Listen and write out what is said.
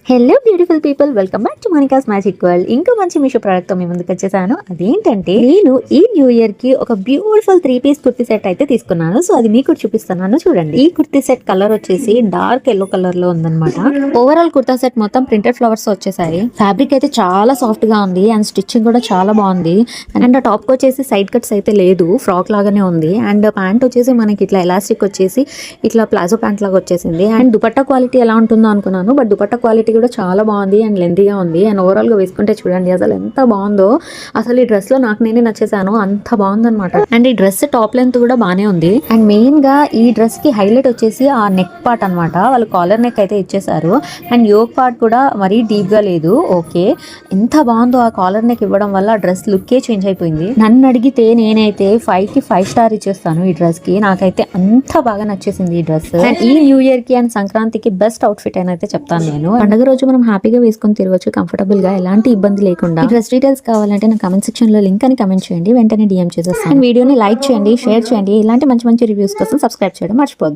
Hello beautiful people, welcome back to Monica's magic world. ఇంకా మంచి Meesho product తో మీ ముందుకు వచ్చేసాను. అదేంటంటే నేను ఈ న్యూ ఇయర్ కి ఒక బ్యూటిఫుల్ 3 పీస్ కుర్తీ సెట్ అయితే తీసుకున్నాను. సో అది మీకు చూపిస్తున్నాను చూడండి. ఈ కుర్తీ సెట్ కలర్ వచ్చేసి డార్క్ ఎల్లో కలర్ లో ఉందన్నమాట. ఓవరాల్ కుర్తా సెట్ మొత్తం ప్రింటెడ్ ఫ్లవర్స్ వచ్చేసాయి. ఫ్యాబ్రిక్ అయితే చాలా సాఫ్ట్ గా ఉంది అండ్ స్టిచ్చింగ్ కూడా చాలా బాగుంది. అండ్ ఆ టాప్ కి వచ్చేసి సైడ్ కట్స్ అయితే లేదు, ఫ్రాక్ లాగానే ఉంది. అండ్ ప్యాంట్ వచ్చేసి మనకి ఇట్లా ఎలాస్టిక్ వచ్చేసి ఇట్లా ప్లాజో ప్యాంట్ లాగా వచ్చేసింది. అండ్ దుపట్టా క్వాలిటీ ఎలా ఉంటుందో అనుకున్నాను, బట్ దుపట్టా క్వాలిటీ కూడా చాలా బాగుంది అండ్ లెంతీగా ఉంది. అండ్ ఓవరాల్ గా వేసుకుంటే చూడండి అసలు ఎంత బాగుందో. అసలు ఈ డ్రెస్ లో నాకు నేనే నచ్చేసాను, అంత బాగుంది అనమాట. అండ్ ఈ డ్రెస్ టాప్ లెంత్ కూడా బానే ఉంది. అండ్ మెయిన్ గా ఈ డ్రెస్ కి హైలైట్ వచ్చేసి ఆ నెక్ పార్ట్ అనమాట. వాళ్ళు కాలర్ నెక్ అయితే ఇచ్చేసారు అండ్ యోక్ పార్ట్ కూడా మరీ డీప్ గా లేదు. ఓకే, ఎంత బాగుందో ఆ కాలర్ నెక్ ఇవ్వడం వల్ల డ్రెస్ లుక్కే చేంజ్ అయిపోయింది. నన్ను అడిగితే నేనైతే 5 కి 5 స్టార్ ఇచ్చేస్తాను ఈ డ్రెస్ కి. నాకైతే అంత బాగా నచ్చేసింది ఈ డ్రెస్. అండ్ ఈ న్యూ ఇయర్ కి అండ్ సంక్రాంతికి బెస్ట్ అవుట్ఫిట్ అని అయితే చెప్తాను నేను. పండుగ రోజు మనం హ్యాపీగా వేసుకొని తిరగచ్చు కంఫర్టబుల్ గా, ఎలాంటి ఇబ్బంది లేకుండా. డ్రెస్ డీటెయిల్స్ కావాలంటే నా కమెంట్ సెక్షన్ లో లింక్ అని కమెంట్ చేయండి, వెంటనే డిఎం చేసేస్తాను. వీడియోని లైక్ చేయండి, షేర్ చేయండి. ఇలాంటి మంచి మంచి రివ్యూస్ కోసం సబ్స్క్రైబ్ చేయడం మర్చిపోద్దు.